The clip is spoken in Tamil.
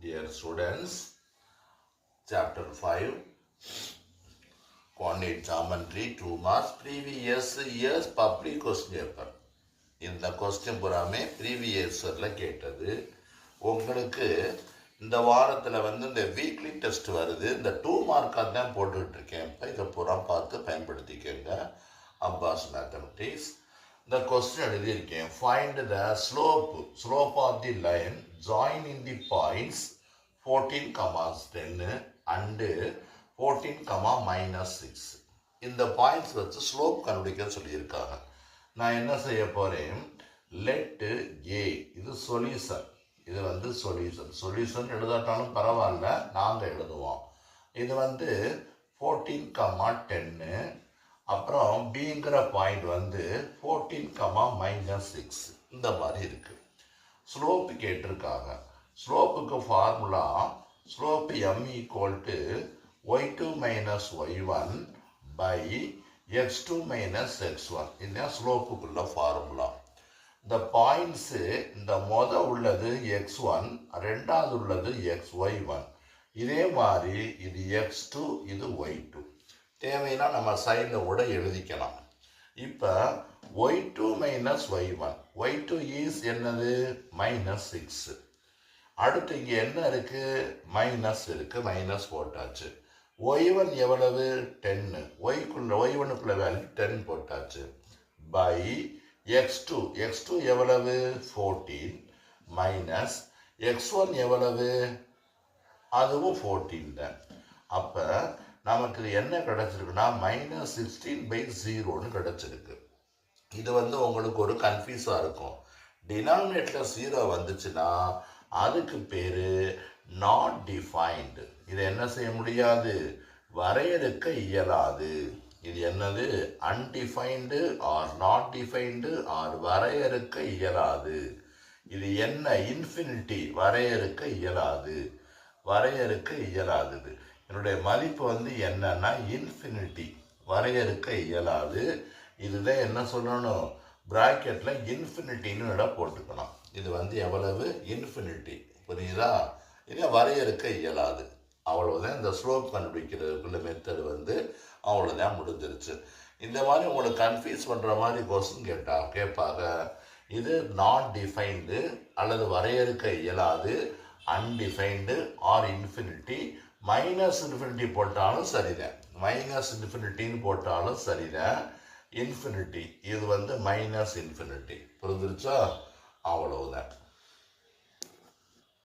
Dear students, chapter 5, Coordinate Geometry, 2 marks, previous years public question paper. இந்த கொஸ்டின் புறாமே ப்ரீவியஸ் இயர்ல கேட்டது. உங்களுக்கு இந்த வாரத்தில் இந்த வீக்லி டெஸ்ட் வருது. இந்த 2 மார்க்காக தான் போட்டுக்கிட்டு இருக்கேன். இப்போ இதை புறா பார்த்து பயன்படுத்திக்கங்க. அப்பாஸ் மேத்தமெட்டிக்ஸ். இந்த கொஸ்டின் எழுதியிருக்கேன். Find the slope of the line join the points 14, 10 and 14, -6. இந்த பாயிண்ட்ஸ் வச்சு ஸ்லோப் கண்டுபிடிக்க சொல்லியிருக்காங்க. நான் என்ன செய்ய போகிறேன், லெட் ஏ, இது சொல்யூஷன், இது சொல்யூஷன் எழுதாட்டாலும் பரவாயில்ல, நாங்கள் எழுதுவோம். இது 14, 10, அப்புறம் பிங்கிற பாயிண்ட் 14, -6 இந்த மாதிரி இருக்கு. ஸ்லோப்பு கேட்டிருக்காங்க. ஸ்லோப்புக்கு formula, slope m = y2 - y1 by x2 - x1. இதுதான் ஸ்லோப்புக்குள்ள ஃபார்முலா. இந்த பாயிண்ட்ஸு, இந்த உள்ளது x1, ரெண்டாவது உள்ளது xy1. இதே மாதிரி இது x2, இது y2. தேவைன்னா நம்ம சைடில் கூட எழுதிக்கலாம். இப்போ y2 - y1, y2 இஸ் என்னது, -6. அடுத்து இங்கே என்ன இருக்கு, மைனஸ் இருக்கு, மைனஸ் போட்டாச்சு. y1 எவ்வளவு, 10, y1க்குள்ள வேல்யூ 10 போட்டாச்சு. பை x2 எவ்வளவு, 14, மைனஸ் x1 எவ்வளவு, அதுவும் 14 தான். அப்போ நமக்கு என்ன கிடைச்சிருக்குன்னா -16/0 கிடைச்சிருக்கு. இது உங்களுக்கு ஒரு கன்ஃபியூஸாக இருக்கும். டினாமினேட்டர் 0 வந்துச்சுன்னா அதுக்கு பேரு நாட் டிஃபைன்டு. இது என்ன செய்ய முடியாது, வரையறுக்க இயலாது. இது என்னது, undefined or not defined or வரையறுக்க இயலாது. இது என்ன, இன்ஃபினிட்டி, வரையறுக்க இயலாது, வரையறுக்க இயலாதது. என்னுடைய மதிப்பு என்னன்னா இன்ஃபினிட்டி, வரையறுக்க இயலாது. இதுதான் என்ன சொல்லணும், பிராக்கெட்ல இன்ஃபினிட்டின்னு இடம் போட்டுக்கணும். இது எவ்வளவு, இன்ஃபினிட்டி, புரியுதா? இதை வரையறுக்க இயலாது. அவ்வளவுதான். இந்த ஸ்லோப் கண்டுபிடிக்கிறதுக்குள்ள மெத்தட் அவ்வளோதான், முடிஞ்சிருச்சு. இந்த மாதிரி உங்களுக்கு கன்ஃபியூஸ் பண்ணுற மாதிரி கொஸ்டின் கேட்பாங்க. இது நாட் டிஃபைன்டு அல்லது வரையறுக்க இயலாது, அன்டிஃபைன்டு ஆர் இன்ஃபினிட்டி. -∞ போட்டாலும் சரிதான், -∞ போட்டாலும் சரிதான். இன்ஃபினிட்டி, இது -∞. புரிஞ்சிருச்சா? அவ்வளவுதான்.